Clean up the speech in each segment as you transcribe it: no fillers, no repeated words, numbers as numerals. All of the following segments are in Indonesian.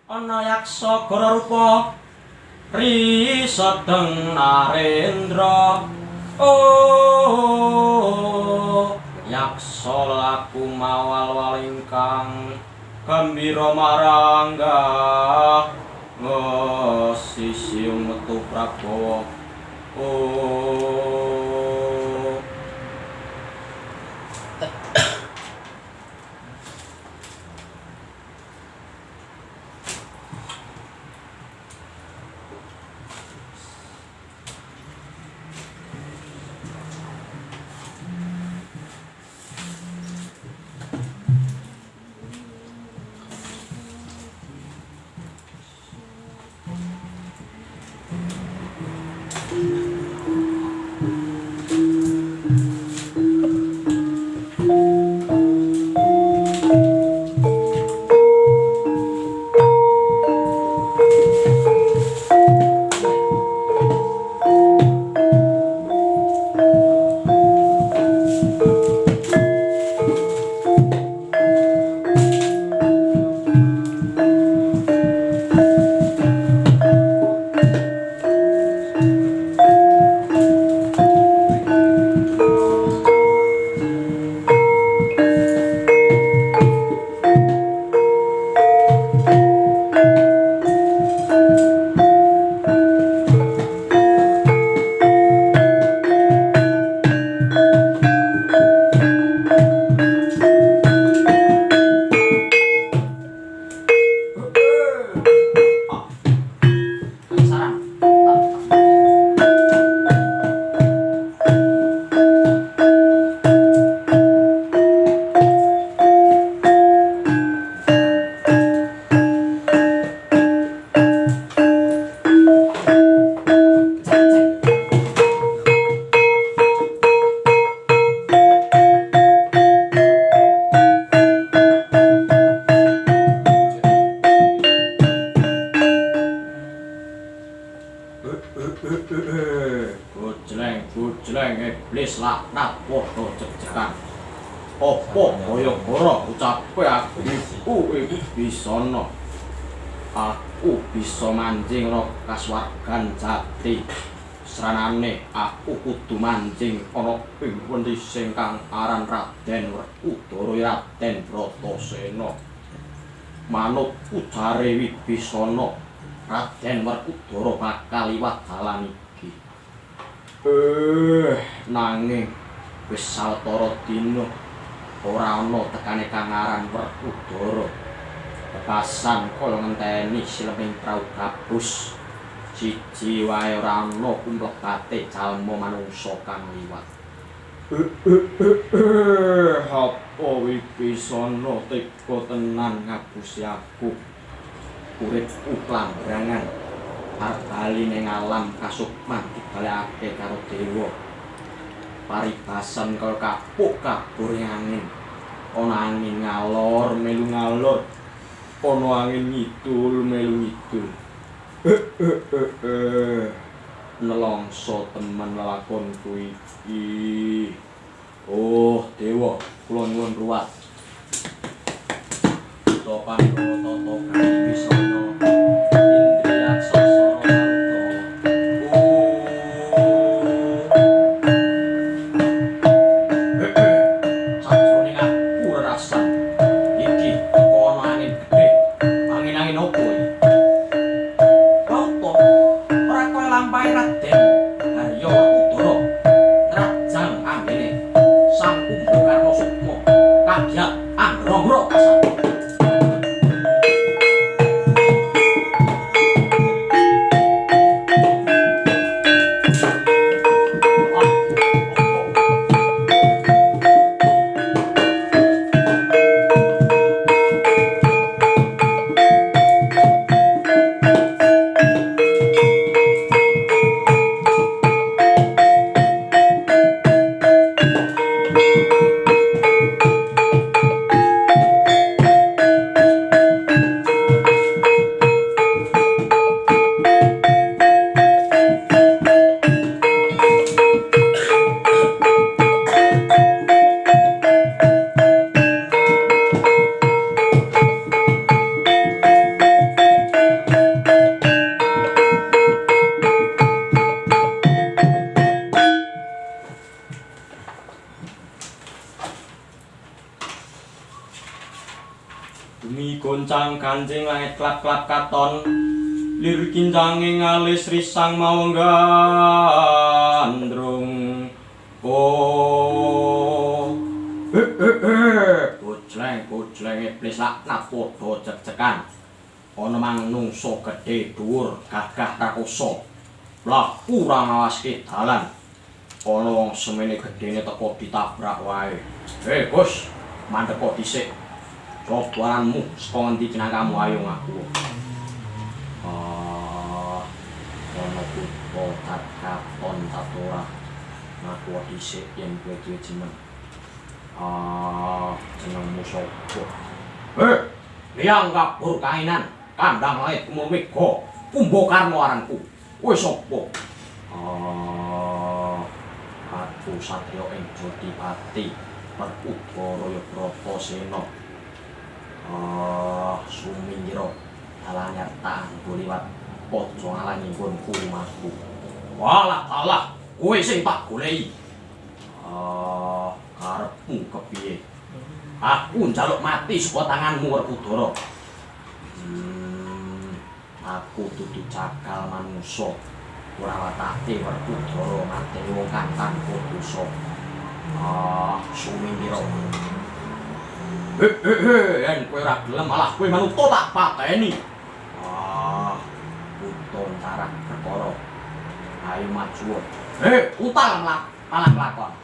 ana yaksa gora rupa risedeng narendra yaksa laku mawal ingkang gembira marangga ngesisiung metu Prabowo Gojleng iblis laknat padha jegjegan apa kaya goro ucape aku iku bisana aku bisa manjing ro kaswargan jati sranane aku kudu manjing ana ing wendis kang aran Raden Werkudara Raden Bratasena manut ujare Wibisana Raden Werkudara bakal liwat dalan iki nanging wis sawetara dina ora ana tekane kang aran Werkudara bebasan kaya ngenteni sileming prau gabus siji wae ora ana kumplekate jalma manungsa kang liwat apa Wibisana tega tenan ngapusi aku uripku klambrangan arep bali ning alam kasukman dibalekake karo dewa paribasan kaya kapuk kabur angin ana angin ngalor melu ngalor ana angin ngidul melu ngidul nelongso temen lelakonku iki dewa kula nyuwun ruwat topan toto kang Wibisana indriya sasara sajroning aku rerasan iki teko ana angin gedhe angin opo iki Prato ora kaya lampahe Raden Harya Werkudara nrajang ambene sang Kumba Karna Sukma kabyat anggra-ngra kasat Bumi goncang kancing langit klap-klap katon. Lir kincange ngalis risang mau gandrung. Oh. Gojleng iblis lak napodo cek-cekan. Ana manungsa gedhe dhuwur gagah rakosa. Lah kurang ngawaske dalan. Ana wong semene gedene teko ditabrak wae. Gus, mandhek kok dhisik. Cobaanmu saka ngendi jenengmu ayo ngaku. Ana kutha katon tatora. Ngaku dhisik yen kowe duwe jeneng. Jenengmu sapa? Liang kabur kainan, kandang lait kumumega, Kumbakarna aranku. Kowe sapa? Aku satriya ing Jodipati, Perudara Bratasena. Sumira dalanyar tak anggo liwat aja ngalangi nggonku rumahku. Walah, kowe sing tak goleki. Karepmu kepiye? Aku njaluk mati saka tanganmu Werkudara. Aku dudu cakal manungsa. Ora watake Werkudara mateni wong kang tanpa dosa. Sumira. Yen kowe ora gelem malah kowe manut tak pateni. Utun carah perkara. Ayo maju. Utal malah lakon.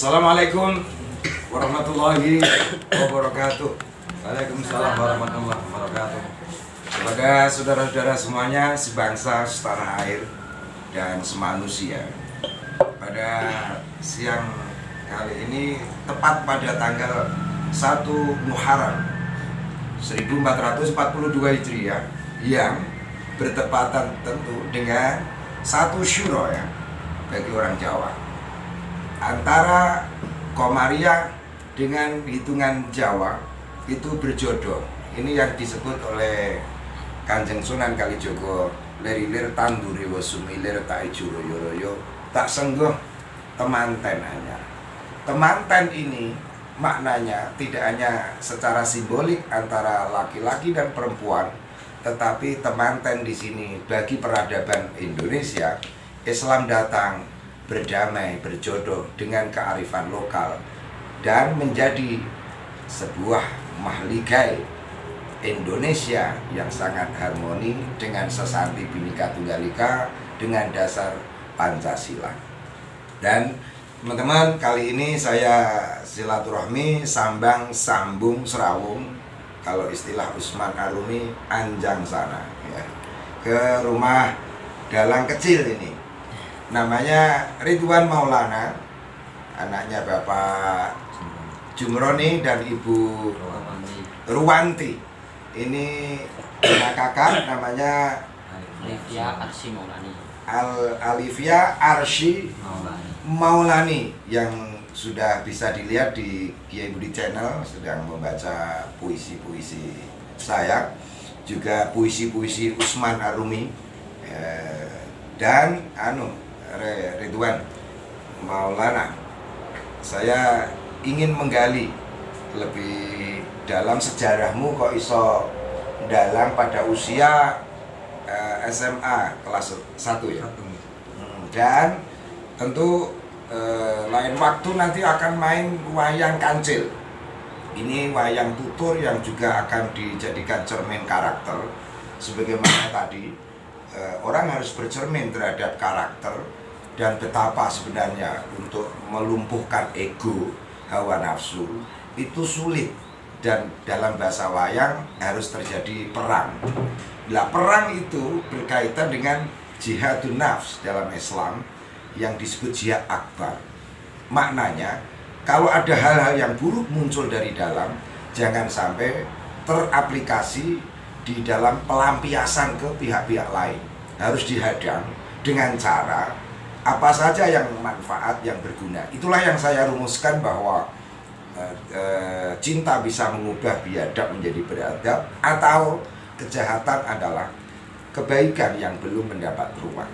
Assalamualaikum warahmatullahi wabarakatuh. Waalaikumsalam warahmatullahi wabarakatuh. Kepada saudara-saudara semuanya, sebangsa, setanah air, dan semanusia. Pada siang kali ini, tepat pada tanggal 1 Muharram 1442 Hijriah, yang bertepatan tentu dengan 1 Syuro ya, bagi orang Jawa. Antara Komariah dengan hitungan Jawa itu berjodoh. Ini yang disebut oleh Kanjeng Sunan Kalijogo, lerilir tanduri wasumilir taiju royo-royo tak senggoh temanten anyar. Temanten ini maknanya tidak hanya secara simbolik antara laki-laki dan perempuan, tetapi temanten di sini bagi peradaban Indonesia. Islam datang berdamai, berjodoh dengan kearifan lokal dan menjadi sebuah mahligai Indonesia yang sangat harmoni dengan sesanti Bhinneka Tunggal Ika dengan dasar Pancasila. Dan teman-teman, kali ini saya silaturahmi sambung serawung kalau istilah Usman Arumi, anjang sana ya, ke rumah dalang kecil ini. Namanya Ridwan Maulana, anaknya Bapak Jumroni dan Ibu Ruwanti. Ini punya kakak namanya Alifia Arsy Maulani. Alifia Arsy Maulani yang sudah bisa dilihat di Kiai Budi Channel, sedang membaca puisi-puisi saya, juga puisi-puisi Usman Arumi, dan Ridwan Maulana. Saya ingin menggali lebih dalam sejarahmu kok iso dalang pada usia SMA kelas 1 ya. Dan tentu lain waktu nanti akan main wayang kancil. Ini wayang tutur yang juga akan dijadikan cermin karakter. Sebagaimana tadi, orang harus bercermin terhadap karakter dan betapa sebenarnya untuk melumpuhkan ego, hawa nafsu itu sulit, dan dalam bahasa wayang harus terjadi perang. Nah, perang itu berkaitan dengan jihadun nafs dalam Islam yang disebut jihad akbar. Maknanya, kalau ada hal-hal yang buruk muncul dari dalam, jangan sampai teraplikasi di dalam pelampiasan ke pihak-pihak lain. Harus dihadang dengan cara apa saja yang manfaat, yang berguna. Itulah yang saya rumuskan bahwa cinta bisa mengubah biadab menjadi beradab, atau kejahatan adalah kebaikan yang belum mendapat ruang.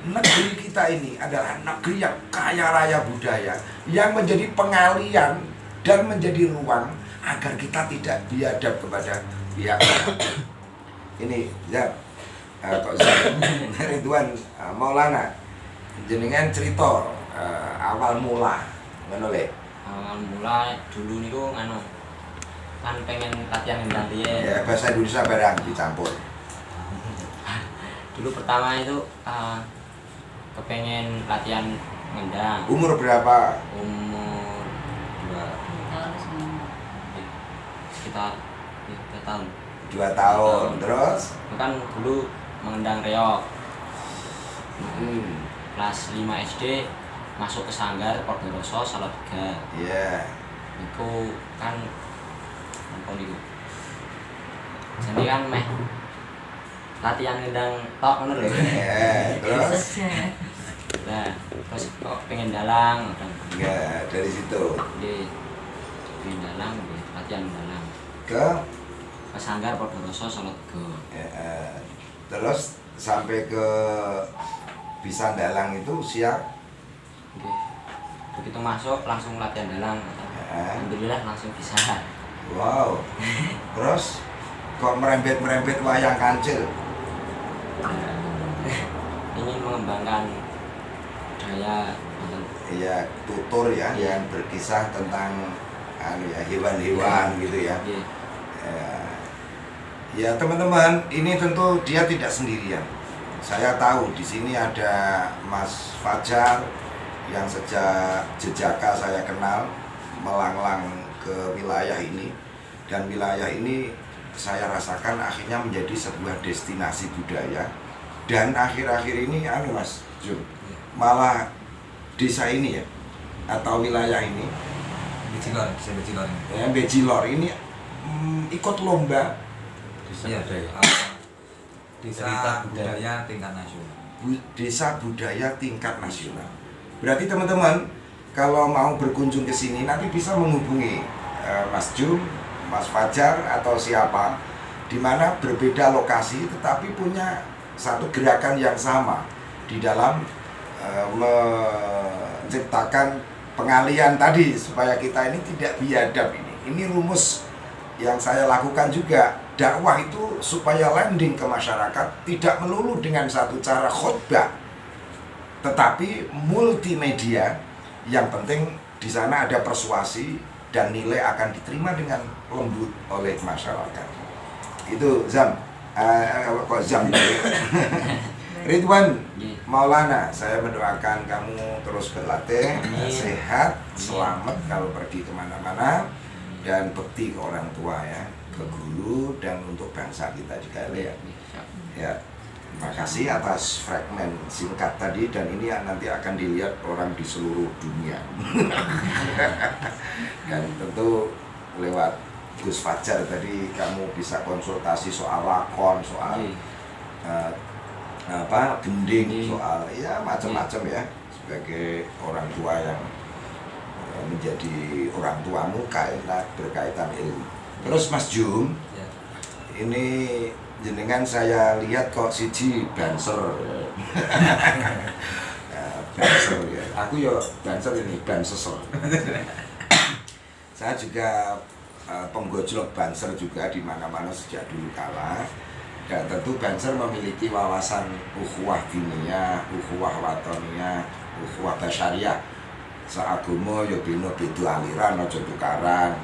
Negeri kita ini adalah negeri yang kaya raya budaya, yang menjadi pengalian dan menjadi ruang agar kita tidak biadab kepada pihak lain. Ini ya, kok Ridwan Maulana, jenengan cerita awal mula ngono le. Awal mula dulu niku kan pengen latihan ngendang riyen. Ya, bahasa Indonesia barang dicampur. Dulu pertama itu kepengen latihan ngendang. Umur berapa? Umur 2 sekitar 3 tahun. 2 tahun. Terus? Kan dulu mengendang reog. Kelas 5 SD masuk ke Sanggar Pardoroso Salatiga. Iya. Iku kan apa niku? Jadi kan meh latihan ngendang tok ngono lho. Terus? Nah, terus kok pengen dalang. Enggak, dari situ. Di dalang, latihan dalang. Ke Sanggar Pardoroso Salatiga. Terus sampai ke bisa dalang itu siap. Oke. Begitu masuk langsung latihan dalang. Alhamdulillah langsung bisa. Wow. Terus kok merembet-merembet wayang kancil? Ingin mengembangkan budaya. Iya, tutur ya, yang berkisah tentang hewan-hewan gitu ya. Ya teman-teman, ini tentu dia tidak sendirian. Saya tahu di sini ada Mas Fajar yang sejak jejaka saya kenal melanglang ke wilayah ini, dan wilayah ini saya rasakan akhirnya menjadi sebuah destinasi budaya. Dan akhir-akhir ini Mas Jum, malah desa ini ya, atau wilayah ini Bejilor ini ikut lomba desa budaya tingkat nasional. Desa budaya tingkat nasional. Berarti teman-teman kalau mau berkunjung ke sini nanti bisa menghubungi Mas Jum, Mas Fajar atau siapa, di mana berbeda lokasi tetapi punya satu gerakan yang sama di dalam menciptakan pengalian tadi supaya kita ini tidak biadab ini. Ini rumus yang saya lakukan juga. Dakwah itu supaya landing ke masyarakat tidak melulu dengan satu cara khutbah, tetapi multimedia. Yang penting di sana ada persuasi dan nilai akan diterima dengan lembut oleh masyarakat. Itu Zam, kok Zam? Ridwan Maulana, saya mendoakan kamu terus berlatih, sehat, selamat kalau pergi kemana-mana, dan bekti ke orang tua ya. ke guru dan untuk bangsa kita juga ya. Siap. Ya, terima kasih atas fragmen singkat tadi dan ini nanti akan dilihat orang di seluruh dunia. Dan tentu lewat Gus Fajar tadi kamu bisa konsultasi soal lakon, soal gending, soal ya macam-macam ya sebagai orang tua yang menjadi orang tuamu berkaitan ilmu. Terus Mas Jum, Ya. ini jenengan saya lihat kok siji banser. Banser ya. Aku ya banser ini bansesel. Saya juga penggojlok banser juga di mana-mana sejak dulu kala. Dan tentu banser memiliki wawasan ukhuwah diniyah, ukhuwah watoniyah, ukhuwah basyariah. Seagama ya beda aliran aja tukaran.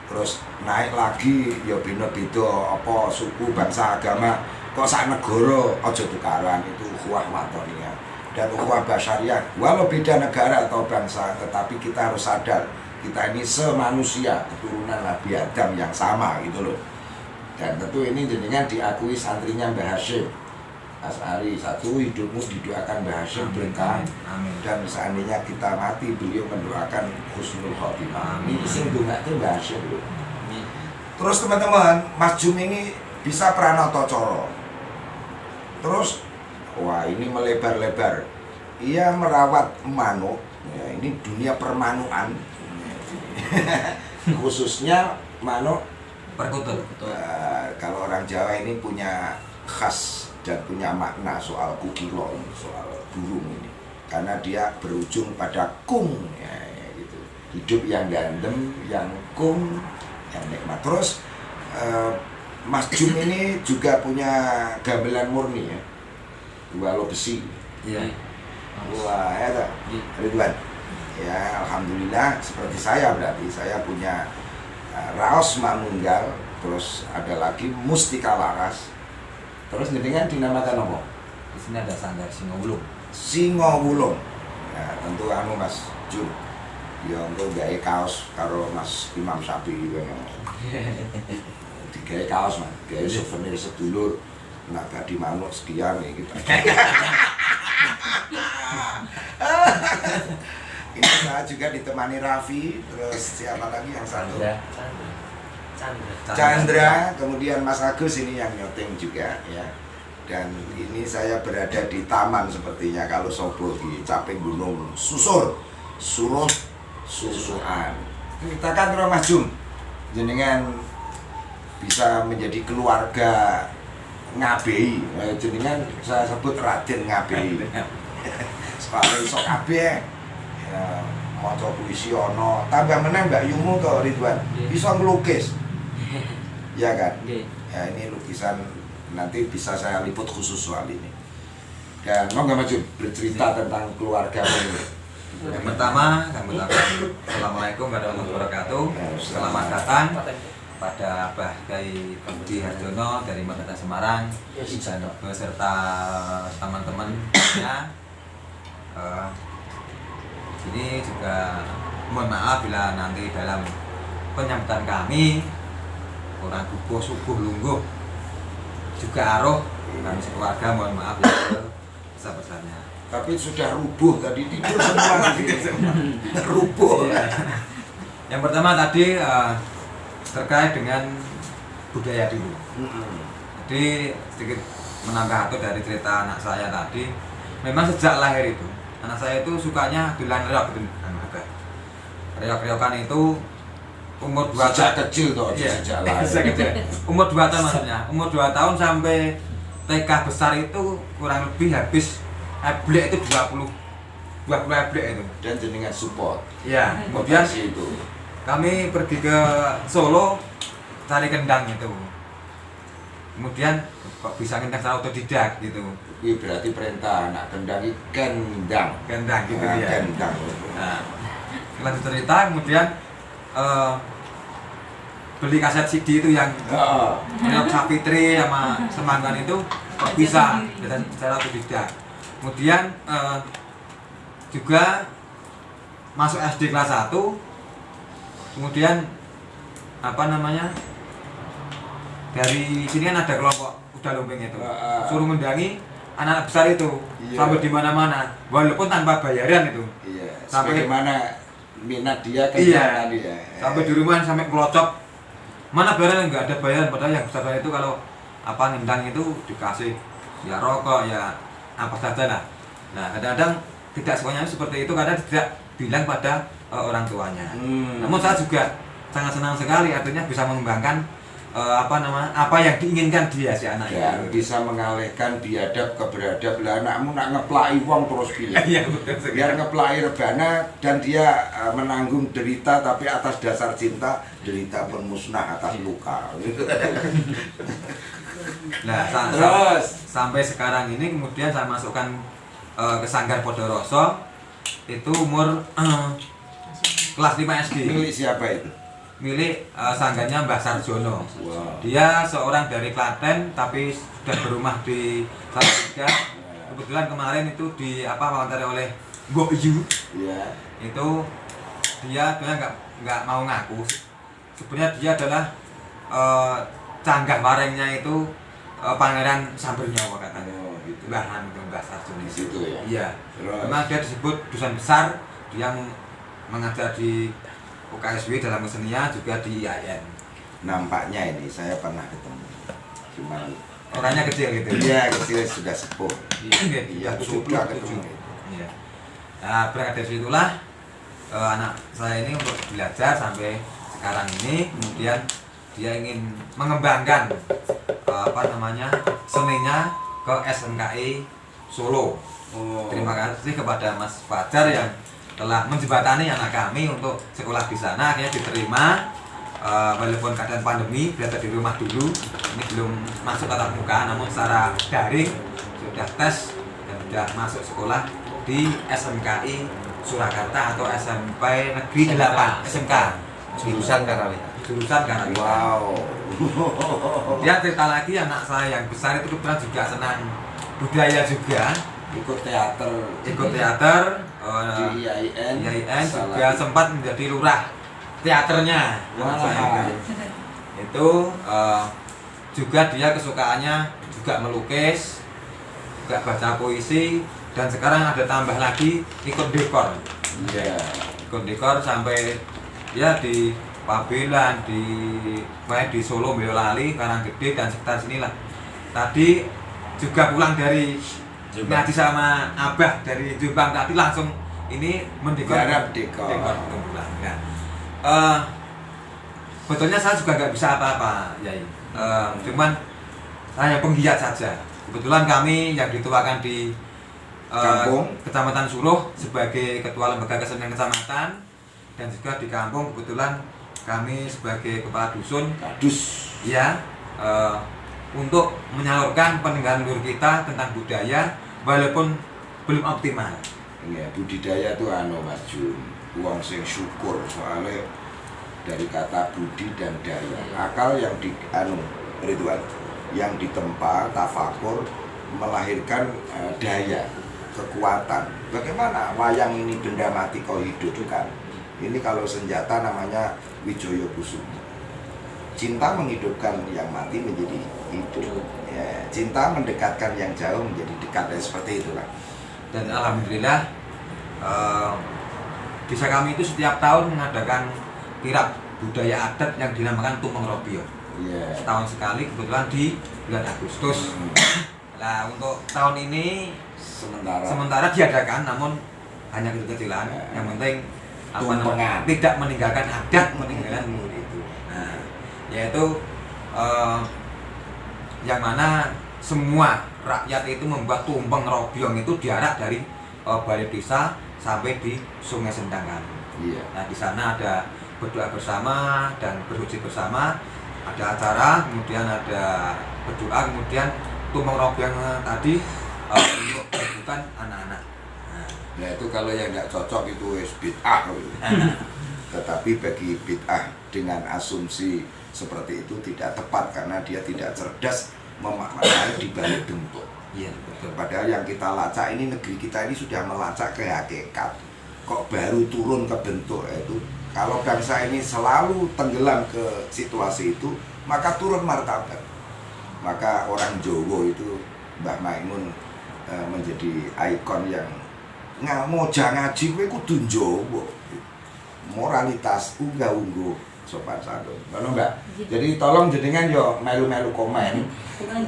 Terus naik lagi ya beda apa suku, bangsa, agama. Kok sak negara aja tukaran, itu ukhuwah watoniyah. Dan ukhuwah basyariah, walau beda negara atau bangsa, tetapi kita harus sadar kita ini semanusia, keturunan Nabi Adam yang sama gitu loh. Dan tentu ini jenengan diakui santrinya Mbah Hashim As'ari. Satu, hidupmu didoakan Mbah Hashim berkah. Dan seandainya kita mati, beliau mendoakan husnul khotimah. Ini sing ndongake Mbah Hashim loh. Terus teman-teman, Mas Jum ini bisa pranoto coro. Terus, wah ini melebar-lebar. Ia merawat manuk. Ya, ini dunia permanuan. Khususnya manuk Perkutut. kalau orang Jawa ini punya khas dan punya makna soal kukilo, soal burung ini, karena dia berujung pada kung ya, gitu. Hidup yang gandem, yang kung, yang nikmat. Terus Mas Jum ini juga punya gamelan murni ya, walau besi. Iya. Wah ya tak, Ridwan. Ya, alhamdulillah seperti saya berarti saya punya raos manunggal, terus ada lagi mustika laras. Terus jenengan dinamakan apa? Di sini ada sanggar Singowulung. Singowulung. Ya, tentu anu Mas Jum. Ya engko gawe kaos karo Mas Imam Syafi'i kowe. Digawe kaos, Mas. Gawe souvenir sedulur. Nak gadi manuk sekian iki. Ini saya juga ditemani Raffi, terus siapa lagi yang satu? Chandra, kemudian Mas Agus ini yang nyoting juga ya. Dan ini saya berada di taman sepertinya kalau Sobo di Caping Gunung Susur, Suruh, Susuan. Kita kan Mas Jum, jenengan bisa menjadi keluarga Ngabei, jenengan saya sebut Raden Ngabei. Soalnya iso kabeh. Ya, maca puisi ono, tambah meneh Mbak Yumu to Ridwan. Bisa ngelukis. Ya kan? Ya ini lukisan nanti bisa saya liput khusus soal ini. Dan mau nggak maju bercerita tentang keluarga ini. Yang pertama, Assalamualaikum warahmatullahi wabarakatuh. Selamat datang pada Mbah Kyai Budi Harjono dari Madata Semarang dan beserta teman-temannya. Ini juga mohon maaf bila nanti dalam penyambutan kami orang guguh subuh lungguh juga aruh kami sekeluarga, mohon maaf ya besar-besarnya. Tapi sudah rubuh tadi, tidur semua rubuh. Yang pertama tadi terkait dengan budaya dulu. Jadi sedikit menambah atau dari cerita anak saya tadi, memang sejak lahir itu anak saya itu sukanya dolan reok gitu. Reok-reokan itu umur 2 sejak tahun kecil tuh, iya, sejak lahir. sejak kecil. Umur 2 tahun maksudnya. Umur 2 tahun sampai TK besar itu kurang lebih habis eblek itu 20 eblek itu. Dan jenengan support. Iya, kemudian Potensi itu. kami pergi ke Solo cari kendang itu. Kemudian kok bisa kendang secara otodidak gitu. Ini berarti perintah anak kendang ini kendang. Kendang gitu Nah, ya. kendang. Nah, lanjut cerita kemudian beli kaset CD itu yang Reok Sapitri sama Semanggan itu kok bisa dan secara otodidak. Kemudian juga masuk SD kelas 1, kemudian apa namanya dari sini kan ada kelompok kuda lumping itu. Suruh ngendangi anak besar itu Iya. sampai di mana-mana walaupun tanpa bayaran itu. Iya. Sampai- Sebagaimana minat dia kan Iya. dia. Sampai di rumah sampai kelocok. Mana bayaran enggak ada bayaran padahal yang besar itu kalau apa ngendang itu dikasih ya rokok ya apa saja lah. Nah, kadang-kadang tidak semuanya seperti itu karena tidak bilang pada orang tuanya. Namun saya juga sangat senang sekali artinya bisa mengembangkan apa yang diinginkan dia si anak Dan itu. bisa mengalihkan biadab ke beradab. Lah anakmu nak ngeplai wong terus pilih. Iya betul sekali. Biar ngeplai rebana dan dia menanggung derita tapi atas dasar cinta, derita pun musnah atas luka. Nah, Terus sampai sekarang ini kemudian saya masukkan ke Sanggar Podoroso itu umur kelas 5 SD. milik siapa itu? Milik sanggarnya Mbah Sarjono. Wow. Dia seorang dari Klaten tapi sudah berumah di Salatiga. Kebetulan kemarin itu wawancara oleh Mbok Yu. Iya. Itu dia nggak mau ngaku. Sebenarnya dia adalah canggah warengnya itu Pangeran Sambernyawa katanya. Oh, gitu. Mbah Sarjono Di situ ya. Iya. Terus? Memang dia disebut dusun besar yang mengajar di UKSW dalam kesenian juga di IAIN. Nampaknya ini saya pernah ketemu. Cuma Orangnya kecil gitu. dia kecil sudah sepuh. Iya, sudah ketemu. Iya. Nah, berangkat dari situlah anak saya ini untuk belajar sampai sekarang ini, kemudian dia ingin mengembangkan seninya ke SMKI Solo. Oh. Terima kasih kepada Mas Fajar yang telah menjembatani anak kami untuk sekolah di sana. Akhirnya diterima walaupun keadaan pandemi, belajar di rumah dulu. Ini belum masuk tatap muka, namun secara daring sudah tes dan sudah masuk sekolah di SMKI Surakarta atau SMP Negeri 8 SMK Jurusan Karawita. jurusan Karawita. Wow. Dia cerita lagi anak saya yang besar itu kebetulan juga senang budaya juga, Ikut teater ikut teater di IAIN. IAIN juga sempat menjadi lurah teaternya. Anak saya itu juga dia kesukaannya juga melukis, juga baca puisi, dan sekarang ada tambah lagi ikut dekor. Iya. Ikut dekor sampai ya di Pabelan, di Solo, Boyolali, Karanggede dan sekitar sinilah. Tadi juga pulang dari ngaji sama Abah dari Jombang tadi langsung ini mendekor. Garap dekor. Kebetulan. Ya. Betulnya saya juga nggak bisa apa-apa, Yai. Cuman saya penggiat saja. Kebetulan kami yang dituakan di Kampung. Kecamatan Suruh sebagai ketua lembaga kesenian kecamatan, dan juga di kampung kebetulan kami sebagai kepala dusun Kadus. ya untuk menyalurkan peninggalan leluhur kita tentang budaya walaupun belum optimal. Iya, budidaya tuh Mas Jun. Uang sing syukur soalnya dari kata budi dan daya. Akal yang Ridwan yang ditempa tafakur melahirkan daya, kekuatan. Bagaimana wayang ini benda mati kau hidupkan? Ini kalau senjata namanya Wijoyo Kusumo. Cinta menghidupkan yang mati menjadi hidup. Ya, cinta mendekatkan yang jauh menjadi dekat, dan seperti itulah. Dan alhamdulillah desa kami itu setiap tahun mengadakan kirab budaya adat yang dinamakan Tumeng Robio. Iya. Setahun sekali kebetulan di bulan Agustus. Nah, untuk tahun ini sementara diadakan namun hanya kecil-kecilan. Yang penting tidak meninggalkan adat, meninggalkan leluhur itu. Nah, yaitu yang mana semua rakyat itu membuat tumpeng robyong itu diarak dari balai desa sampai di Sungai Sendangan. Iya. Nah, di sana ada berdoa bersama dan bersuci bersama, ada acara, kemudian ada berdoa, kemudian tumpeng robyong tadi untuk bukan anak-anak. Nah itu kalau yang nggak cocok itu wis bid'ah. Tetapi bagi bid'ah dengan asumsi seperti itu tidak tepat karena dia tidak cerdas memaknai di balik bentuk. Iya, betul. Padahal yang kita lacak ini, negeri kita ini sudah melacak ke hakikat. Kok baru turun ke bentuk itu? Kalau bangsa ini selalu tenggelam ke situasi itu, maka turun martabat. Maka orang Jawa itu Mbah Maimun menjadi ikon yang moja ngaji kowe kudu Jawa. Moralitas unggah-ungguh sopan santun. Ngono Mbak. Jadi tolong jenengan yo melu-melu komen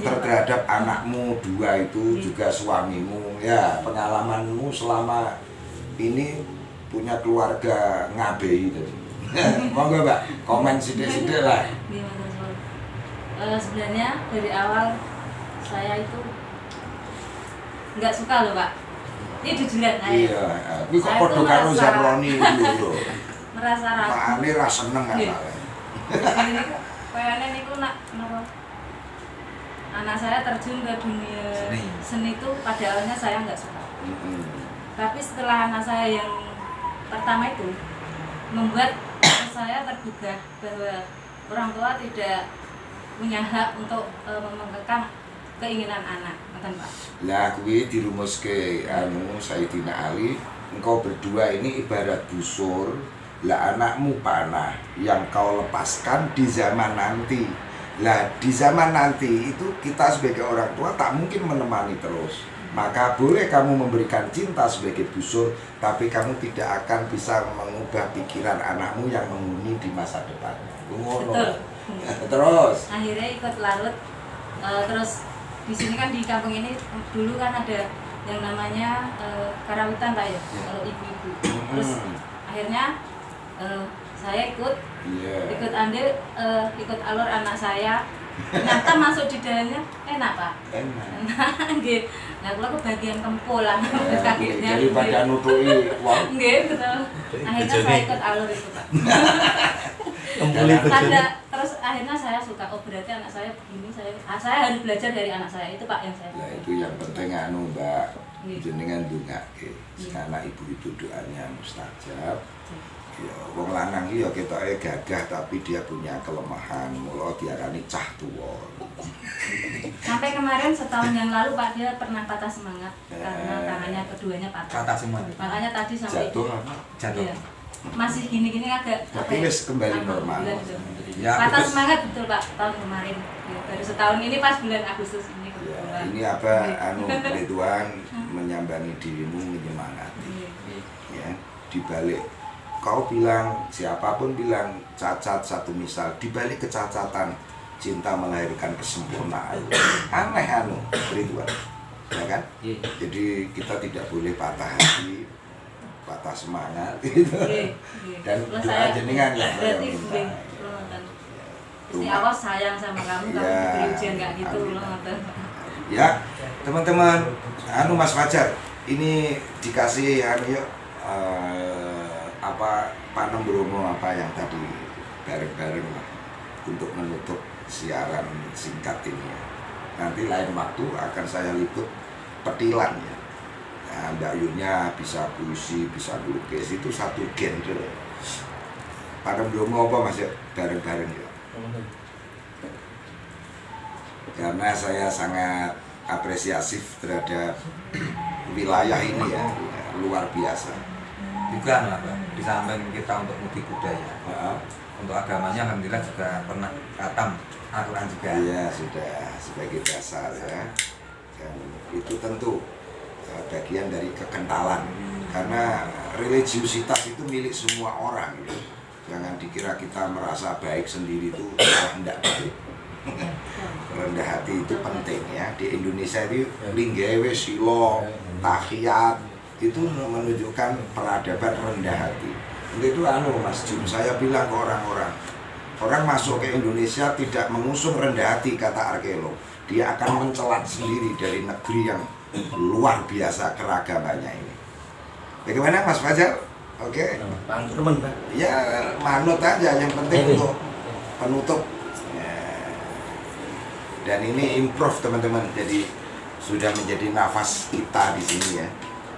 terhadap anakmu dua itu juga suamimu ya, pengalamanmu selama ini punya keluarga ngabehi tadi. Monggo Mbak, komen sithik-sithik lah. Sebenarnya dari awal saya itu nggak suka loh Pak. Ini jujuran saya. Iya, kuwi kok padha karo Zabroni iki lho. Merasa ragu. Pak Ali ra seneng Iya. anake. Kayaknya niku nak napa? Anak saya terjun ke dunia seni itu pada awalnya saya nggak suka. Tapi setelah anak saya yang pertama itu membuat saya tergugah bahwa orang tua tidak punya hak untuk mengekang keinginan anak, ngoten Pak. Lah kuwi dirumuske Sayyidina Ali, engkau berdua ini ibarat busur, lah anakmu panah yang kau lepaskan di zaman nanti. Lah di zaman nanti itu kita sebagai orang tua tak mungkin menemani terus. Maka boleh kamu memberikan cinta sebagai busur, tapi kamu tidak akan bisa mengubah pikiran anakmu yang menghuni di masa depan. Betul. Terus Akhirnya ikut larut, terus di sini kan di kampung ini dulu kan ada yang namanya karawitan Pak ya, kalau ibu-ibu. Terus akhirnya saya ikut andil, ikut alur anak saya. Ternyata masuk di dalamnya enak Pak. enak. Nggih. Nah, kula kebagian kempul lah kagetnya. Daripada nutuki wong. Nggih, betul. Akhirnya saya ikut alur itu Pak. Terus akhirnya saya suka, oh berarti anak saya begini, saya harus belajar dari anak saya, itu Pak yang saya. Nah itu yang penting Mbak, Nggih. jenengan ndongake. Karena ibu itu doanya mustajab. Ya wong lanang iki ya ketoke gagah tapi dia punya kelemahan, mula diarani cah tuwa. Sampai kemarin setahun yang lalu Pak dia pernah patah semangat karena tangannya keduanya patah. Patah semua. Makanya tadi sampai Jatuh Jatuh. Iya. Masih gini-gini agak tapi wis kembali normal. Ya, patah Agustus. semangat betul Pak tahun kemarin. Ya, baru setahun ini pas bulan Agustus ini Ya, kebetulan. ini apa Ridwan menyambangi dirimu menyemangati. Ya, dibalik kau bilang, siapapun bilang cacat satu misal, dibalik kecacatan cinta melahirkan kesempurnaan. Aneh Ridwan, ya kan? Jadi kita tidak boleh patah hati, patah semangat gitu. Dan Terus doa saya jenengan yang saya berarti minta. Terus Allah sayang sama kamu, kamu Ya, diberi ujian kayak gitu amin. loh ngoten. Ya, teman-teman, Mas Fajar, ini dikasih yuk apa Panem Bromo apa yang tadi bareng-bareng lah untuk menutup siaran singkat ini ya. Nanti lain waktu akan saya liput petilan ya. Nah, Mbak Yunya bisa puisi, bisa lukis, itu satu genre. Panem Bromo apa Mas ya? Bareng-bareng ya. Karena saya sangat apresiatif terhadap wilayah ini ya, luar biasa. Juga lah Pak, di samping kita untuk mudik budaya, untuk agamanya alhamdulillah juga pernah khatam Al-Quran juga. Iya sudah sebagai dasar ya. Dan itu tentu bagian dari kekentalan karena religiusitas itu milik semua orang gitu. Jangan dikira kita merasa baik sendiri itu tidak baik. Rendah hati itu penting ya. Di Indonesia itu linggawe silo tahiyat itu menunjukkan peradaban rendah hati. Untuk itu Mas Jum, saya bilang ke orang masuk ke Indonesia tidak mengusung rendah hati kata arkeolog. Dia akan mencelat sendiri dari negeri yang luar biasa keragamannya ini. Bagaimana Mas Fajar? Oke. Teman Pak. Ya manut aja yang penting untuk penutup. Ya. Dan ini improve teman-teman, jadi sudah menjadi nafas kita di sini ya.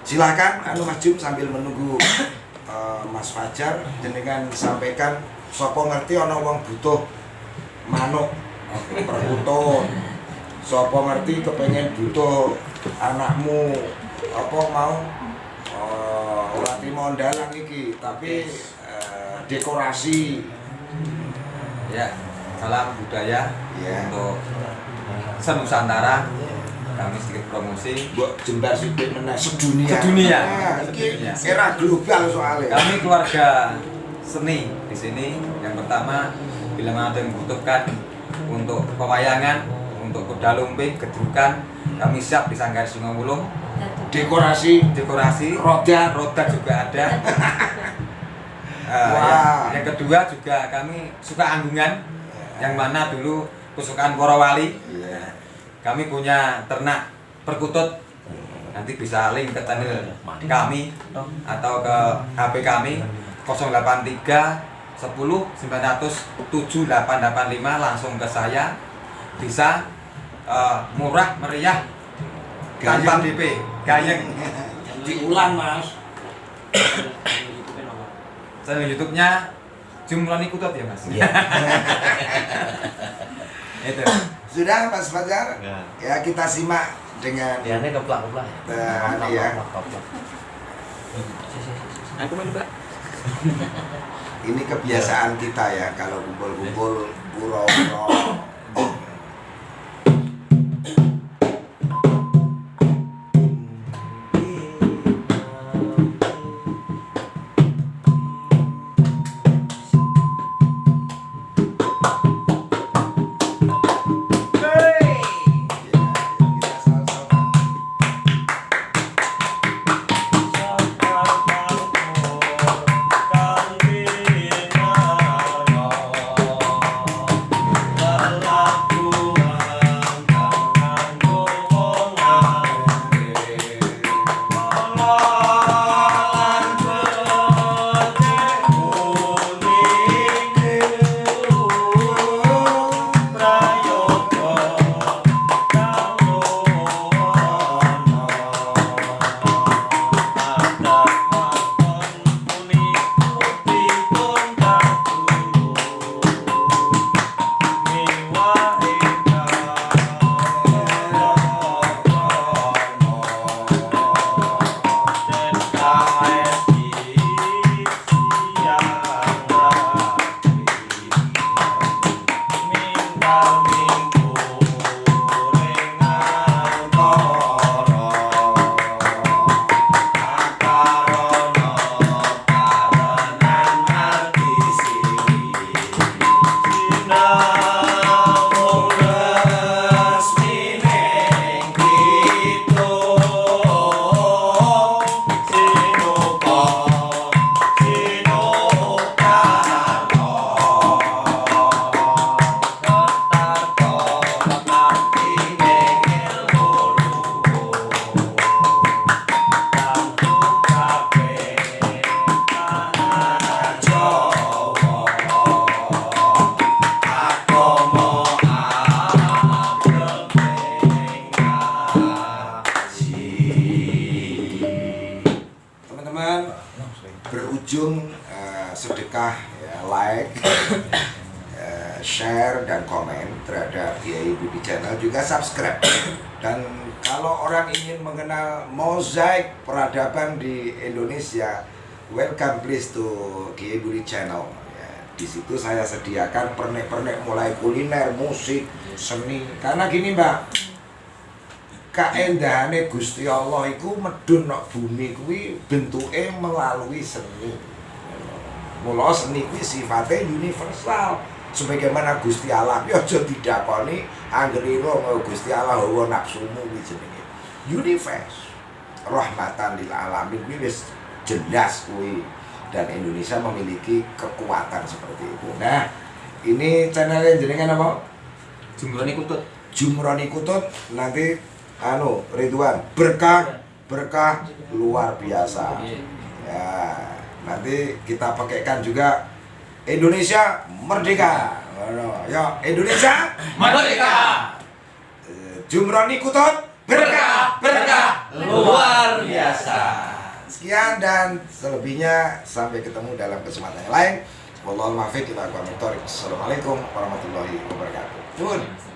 Silakan Mas Jum sambil menunggu Mas Fajar jenengan sampaikan sapa ngerti ana wong butuh manuk perkutut. Sapa ngerti kepengen butuh anakmu apa mau ora trimo ndalang iki tapi dekorasi Ya, salam budaya Iya. untuk senusantara. Kami sedikit promosi. Mbok jembar sithik meneh sedunia. Sedunia. Nah, iki Sedunia. era global soalnya. Kami keluarga seni di sini. Yang pertama, bila mana ada yang membutuhkan untuk pewayangan, untuk kuda lumping, gedrukan, kami siap di Sanggar Sungai Wulung. Dekorasi, Dekorasi, roda. roda juga ada. Wah. Yang kedua juga kami suka anggungan, yang mana dulu kesukaan para wali. Iya. Kami punya ternak perkutut. Nanti bisa link ke channel kami atau ke HP kami 083 10 900 7885, langsung ke saya. Bisa murah meriah tanpa DP, gayeng. Diulang, Mas. Channel YouTube-nya Jumroni Kutut ya, Mas. Iya. Itu. Sudah, Mas Fajar? Ya. Ya, kita simak dengan Diane keplak-keplak. ya. Aku main Mbak. Ini kebiasaan kita ya kalau kumpul-kumpul pura-pura. Berujung sedekah ya, like, share dan komen terhadap Kiai Budi Channel, juga subscribe. Dan kalau orang ingin mengenal mozaik peradaban di Indonesia, welcome please to Kiai Budi Channel. Ya, di situ saya sediakan pernek-pernek mulai kuliner, musik, seni. Karena gini Mbak, kaendahane Gusti Allah iku medun nang bumi kuwi bentuke melalui seni. Mula seni kuwi sifatnya universal. Sebagaimana Gusti Allah ya aja didakoni anggerira Gusti Allah hawa nafsumu kuwi jenenge. Universe. Rahmatan lil alamin kuwi wis jelas kuwi, dan Indonesia memiliki kekuatan seperti itu. Nah, ini channelnya jenengan apa? Jumroni Kutut. Jumroni Kutut. Nanti Ridwan, berkah luar biasa. Ya, nanti kita pakaikan juga Indonesia Merdeka. Ya, Indonesia Merdeka. Jumroni Kutut, berkah Luar biasa. Sekian dan selebihnya sampai ketemu dalam kesempatan yang lain. Wallahul muwaffiq ila aqwamit thoriq. Assalamualaikum warahmatullahi wabarakatuh. Nuhun.